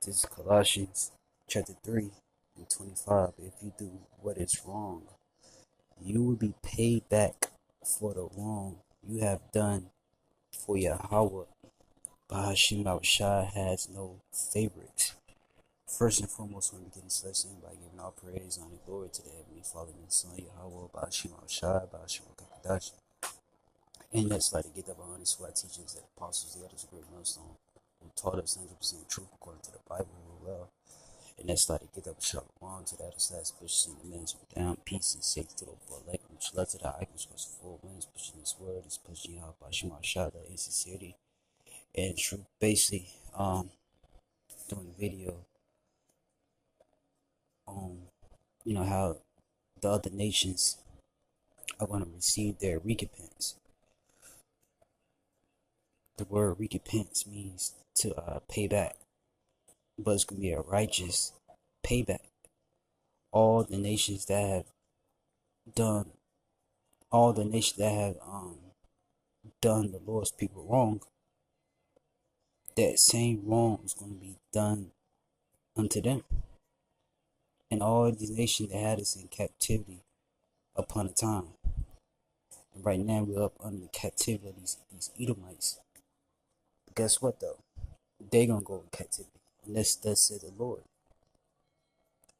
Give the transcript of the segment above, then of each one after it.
This is Colossians chapter 3 and 25. If you do what is wrong, you will be paid back for the wrong you have done, for Yahweh Bahashim Shai has no favorites. First and foremost, we begin this lesson by giving all praise, honor, and glory to the Heavenly Father and Son, Yahweh Bahashim Shai, Bahashim Kakadash. And that's like to get up on this for our teachers, the apostles, the others, great millstone, who taught us 100% truth according to the Bible well. And that's like to get up sharp on to that last pushing the men's down, peace and safety to the full elect, which led to the icons was full winds, pushing this word, is pushing out by Shema Shada in sincerity and truth. Basically, doing a video on how the other nations are going to receive their recompense. The word recompense means to pay back, but it's going to be a righteous payback. All the nations that have done done the Lord's people wrong, that same wrong is going to be done unto them. And all these nations that had us in captivity upon a time. And right now we're up under the captivity of these Edomites. But guess what though? They're going to go in captivity. And that's said the Lord.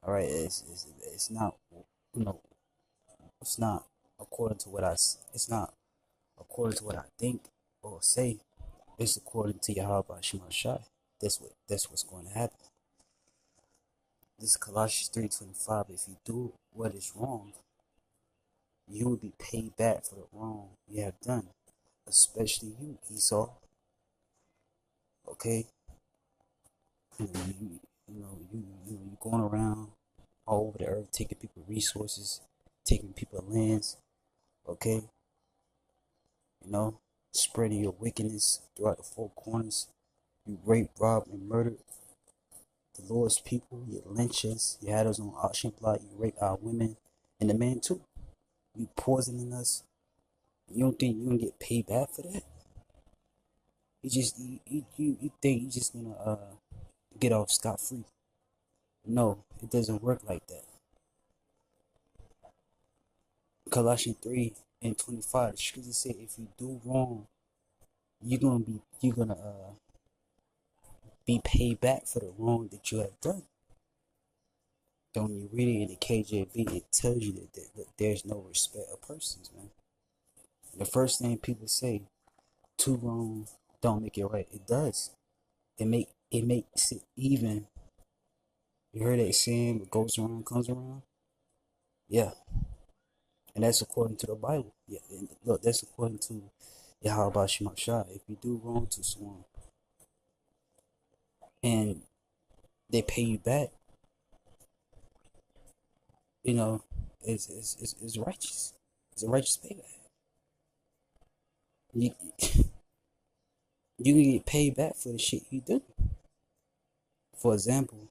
Alright, it's not, it's not according to what I think or say. It's according to Yahweh Shema Shai. That's what's going to happen. This is Colossians 3:25. If you do what is wrong, you will be paid back for the wrong you have done. Especially you, Esau. Okay? You're going around all over the earth taking people resources, taking people lands, okay? Spreading your wickedness throughout the four corners. You rape, rob, and murder the Lord's people. You lynch us. You had us on auction block. You rape our women and the men too. You poisoning us. You don't think you gonna get paid back for that? You think you just gonna get off scot-free? No, it doesn't work like that. Colossians 3:25, the scripture say if you do wrong, you're gonna be paid back for the wrong that you have done. Then when you read it in the KJV, it tells you that there's no respect of persons, man. The first thing people say, two wrong don't make it right. It does. It makes it even. You heard that saying, what goes around comes around? Yeah. And that's according to the Bible. Yeah. And look, that's according to Yahweh Shema Shai. If you do wrong to someone and they pay you back, it's righteous. It's a righteous payback. You can get paid back for the shit you do. For example,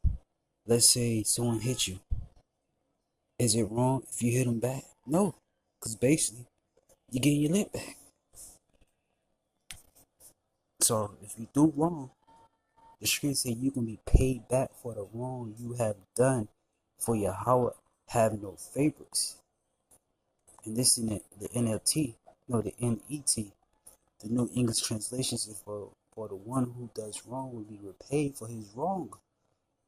let's say someone hit you. Is it wrong if you hit them back? No, because basically you get your lip back. So if you do wrong, the scripture say you can be paid back for the wrong you have done, for Yahweh have no favorites. And this in the NLT, the NET, the New English translation says for the one who does wrong will be repaid for his wrong.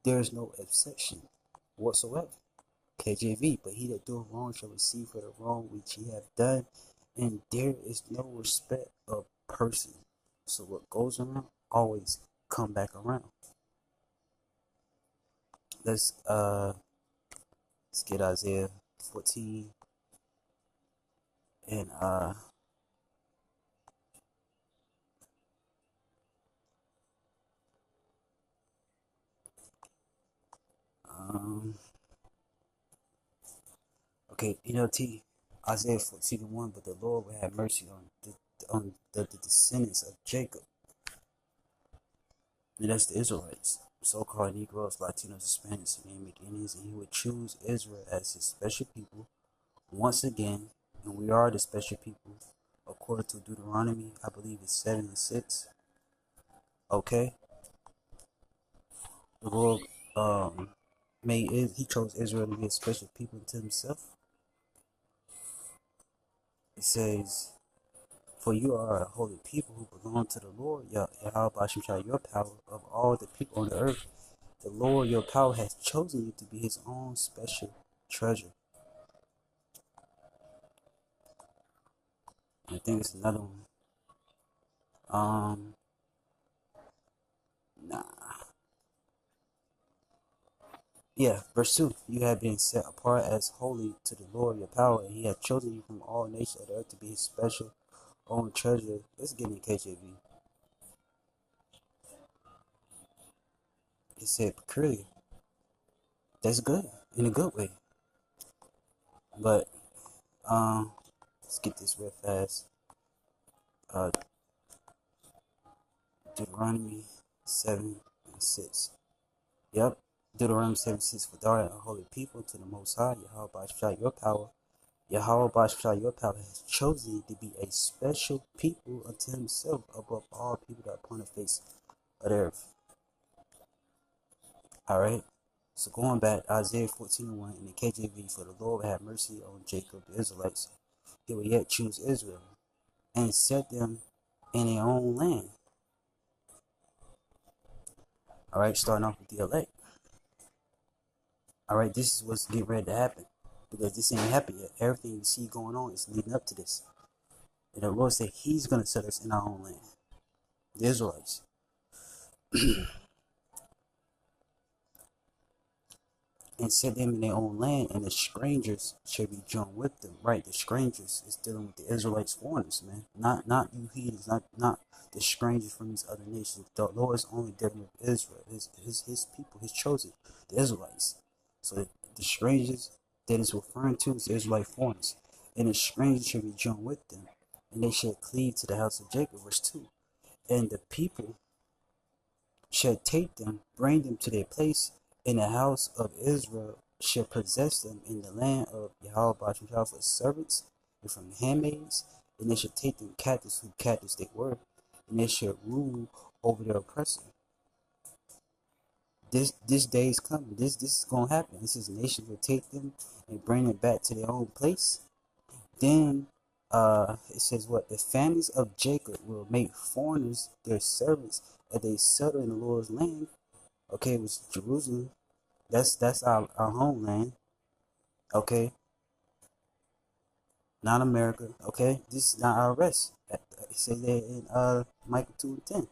There is no exception whatsoever. KJV, but he that doeth wrong shall receive for the wrong which he hath done, and there is no respect of person. So what goes around always come back around. Let's get Isaiah 14 and okay, NLT, Isaiah 14:1, but the Lord will have mercy on the descendants of Jacob. And that's the Israelites, so-called Negroes, Latinos, Hispanics, and ethnic Indians, and he would choose Israel as his special people once again, and we are the special people according to Deuteronomy, I believe it's 7:6. Okay, The Lord um he chose Israel to be a special people to himself. It says, "For you are a holy people who belong to the Lord, Yahweh Shai, your power of all the people on the earth. The Lord, your power, has chosen you to be his own special treasure." I think it's another one. Um, nah. Yeah, verse 2. You have been set apart as holy to the Lord, your power, and he has chosen you from all nations of the earth to be his special own treasure. Let's get in KJV. It said peculiar. That's good, in a good way. But, let's get this real fast. Uh, Deuteronomy 7 and 6. Yep. Deuteronomy 7:6. For thou art a holy people to the Most High, Yahweh Shai, your power. Yahweh Shai, your power, has chosen you to be a special people unto himself above all people that upon the face of the earth. Alright? So going back, Isaiah 14:1 in the KJV, for the Lord will have mercy on Jacob, the Israelites. He will yet choose Israel and set them in their own land. Alright, starting off with the elect. Alright, this is what's getting ready to happen. Because this ain't happened yet. Everything you see going on is leading up to this. And the Lord said he's going to set us in our own land. The Israelites. And set them in their own land, and the strangers shall be joined with them. Right, the strangers is dealing with the Israelites, foreigners, man. Not you heathens, not the strangers from these other nations. The Lord is only dealing with Israel, his people, his chosen, the Israelites. So the strangers that is referring to is the Israelite foreigners. And the strangers shall be joined with them, and they shall cleave to the house of Jacob, verse 2. And the people shall take them, bring them to their place, and the house of Israel shall possess them in the land of Yahweh for servants and from handmaids, and they shall take them captives who captives they were, and they shall rule over their oppressor. This day is coming. This is gonna happen. This is nations will take them and bring them back to their own place. Then it says what? The families of Jacob will make foreigners their servants as they settle in the Lord's land. Okay, it was Jerusalem. That's our homeland. Okay, not America. Okay, this is not our rest. It says that in Micah 2:10.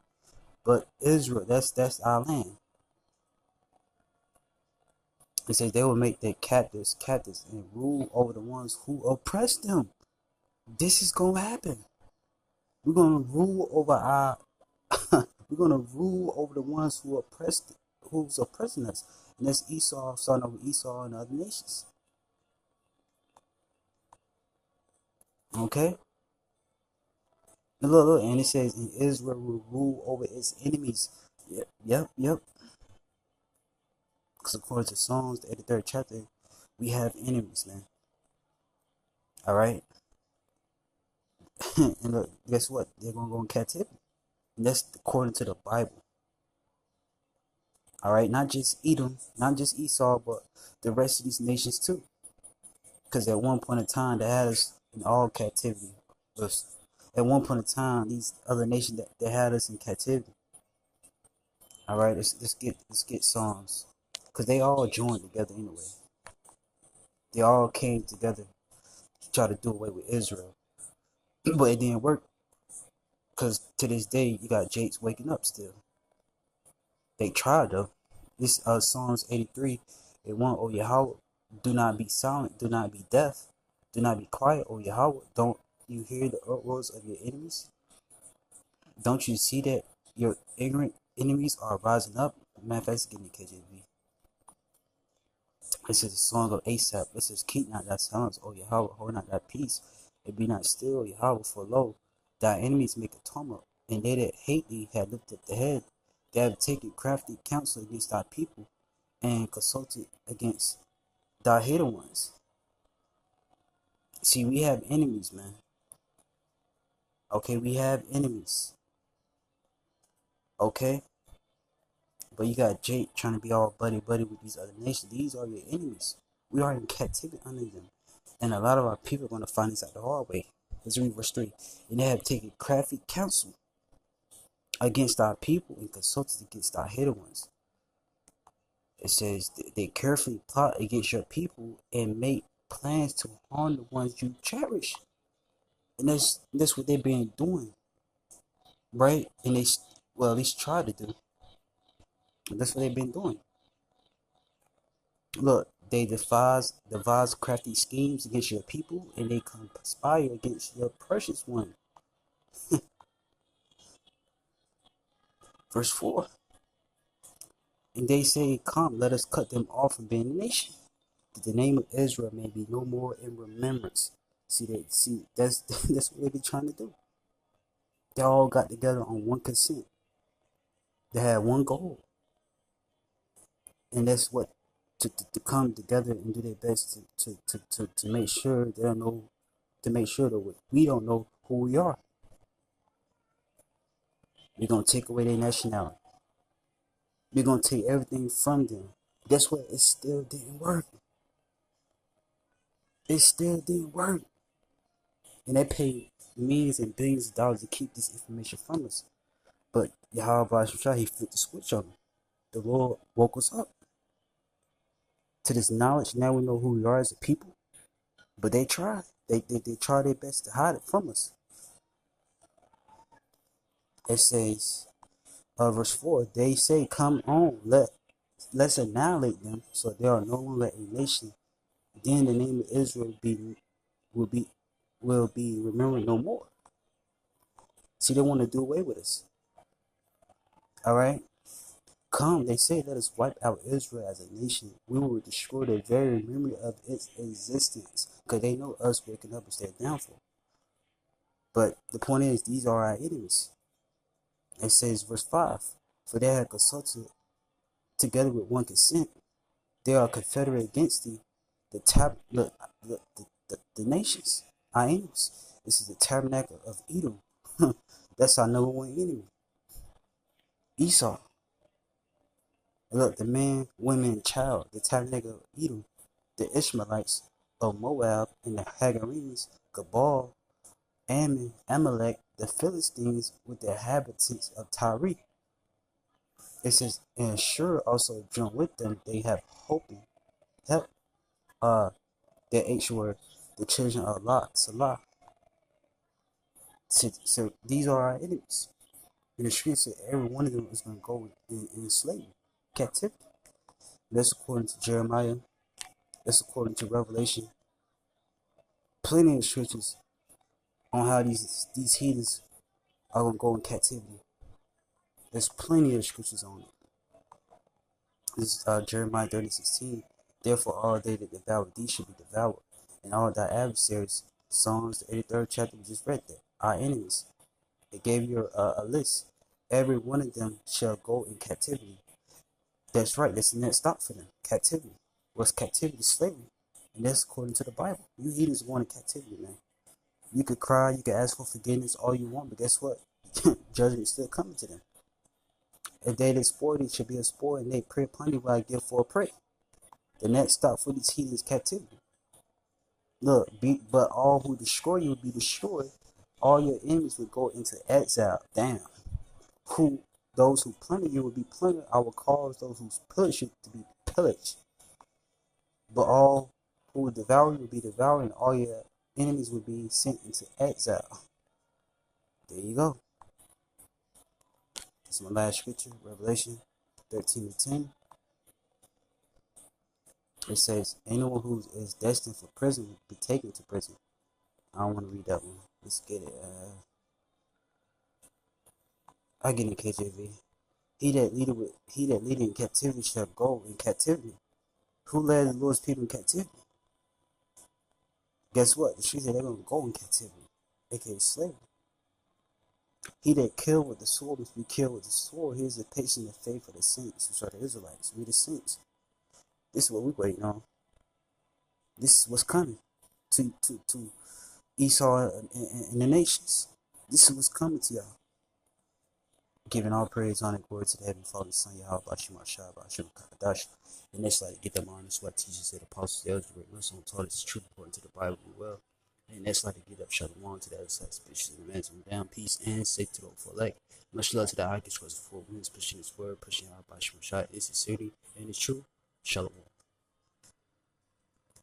But Israel, that's our land. It says they will make their captives and rule over the ones who oppress them. This is gonna happen. We're gonna rule over our we're gonna rule over the ones who's oppressing us. And that's Esau, son of Esau and other nations. Okay? And look, and it says, and Israel will rule over its enemies. Yep. Because according to Psalms, the 83rd chapter, we have enemies, man. Alright? And look, guess what? They're gonna go in captivity. And that's according to the Bible. Alright? Not just Edom, not just Esau, but the rest of these nations too. Because at one point in time, they had us in all captivity. At one point in time, these other nations that had us in captivity. Alright, let's get Psalms. Because they all joined together anyway. They all came together to try to do away with Israel. But it didn't work. Because to this day, you got Jakes waking up still. They tried though. This Psalms 83, it won, O Yahweh, do not be silent, do not be deaf, do not be quiet, O Yahweh. Don't you hear the uproars of your enemies? Don't you see that your ignorant enemies are rising up? Matter of fact, give me KJV. This is a song of Asaph. This is keep not thy silence, O Yahweh, hold not thy peace, and be not still, Yahweh, for lo, thy enemies make a tumult, and they that hate thee have lifted up the head. They have taken crafty counsel against thy people, and consulted against thy hated ones. See, we have enemies, man. Okay, we have enemies. Okay? But you got Jake trying to be all buddy buddy with these other nations. These are your enemies. We are in captivity under them. And a lot of our people are going to find this out the hard way. Let's read verse 3. And they have taken crafty counsel against our people and consulted against our hidden ones. It says they carefully plot against your people and make plans to harm the ones you cherish. And that's what they've been doing, right? And they, well, at least try to do. And that's what they've been doing. Look, they devise crafty schemes against your people, and they conspire against your precious one. Verse 4. And they say, come, let us cut them off from being a nation, that the name of Israel may be no more in remembrance. See, that's that's what they be trying to do. They all got together on one consent. They had one goal, and that's what to come together and do their best to make sure they don't know, to make sure that we don't know who we are. We're gonna take away their nationality. We're gonna take everything from them. Guess what? It still didn't work. It still didn't work. And they paid millions and billions of dollars to keep this information from us. But Yahweh Shah, he flipped the switch on them. The Lord woke us up to this knowledge. Now we know who we are as a people. But they tried. They tried their best to hide it from us. It says, verse 4, they say, come on, let's annihilate them so they are no longer a nation. Then the name of Israel will be remembered no more. See, they want to do away with us. All right? Come, they say, let us wipe out Israel as a nation. We will destroy the very memory of its existence. Because they know us waking up is their downfall. But the point is, these are our enemies. It says, verse 5, for they have consulted together with one consent. They are confederate against the nations, our enemies. This is the tabernacle of Edom. That's our number one enemy. Esau. Look, the man, women, and child, the tabernacle of Edom, the Ishmaelites of Moab, and the Hagarenes, Gabal, Ammon, Amalek, the Philistines with the inhabitants of Tyre. It says, and sure also join with them, they have help, their H word, the children of Lot, Salah. So these are our enemies. And the scripture said every one of them is going to go in slavery, captivity. That's according to Jeremiah. That's according to Revelation. Plenty of scriptures on how these heathens are going to go in captivity. There's plenty of scriptures on it. This is Jeremiah 30:16. Therefore all they that devour thee should be devoured, and all thy adversaries. Psalms, the 83rd chapter, we just read that. Our enemies. It gave you a list. Every one of them shall go in captivity. That's right. That's the next stop for them. Captivity. What's captivity? Slavery. And that's according to the Bible. You heathens are going to captivity, man. You could cry. You could ask for forgiveness all you want. But guess what? Judgment is still coming to them. If they that spoil thee should be a spoil, and they prey upon thee while I give for a prey. The next stop for these heathens is captivity. Look, but all who destroy you will be destroyed. All your enemies will go into exile. Damn. Those who plunder you will be plundered. I will cause those who pillage you to be pillaged. But all who will devour you will be devoured, and all your enemies will be sent into exile. There you go. This is my last scripture, Revelation 13:10. It says, anyone who is destined for prison will be taken to prison. I don't want to read that one. Let's get it. I get in KJV. He that leadeth in captivity shall go in captivity. Who led the Lord's people in captivity? Guess what? The streets said they're going to go in captivity, aka slavery. He that killed with the sword must be killed with the sword. Here's the patience and faith of the saints, which are the Israelites. We the saints. This is what we're waiting on. This is what's coming to Esau and the nations. This is what's coming to y'all. Giving all praise, honor, and glory to the heavenly Father, Son, Yahweh, Bashim, Ashab, Bashim, Kakadash. The next slide, get them honors, what teachers said, apostles, elders, great Muslim, taught us the truth according to the Bible and well. And next slide, to get up, shalom to the other side, bishops and men, down, peace, and safety to all for elect. Much love to the Ikesh, was the 4 winds, pushing his word, pushing out Bashim, Ashab, is sincerity, and it's true. Shalom.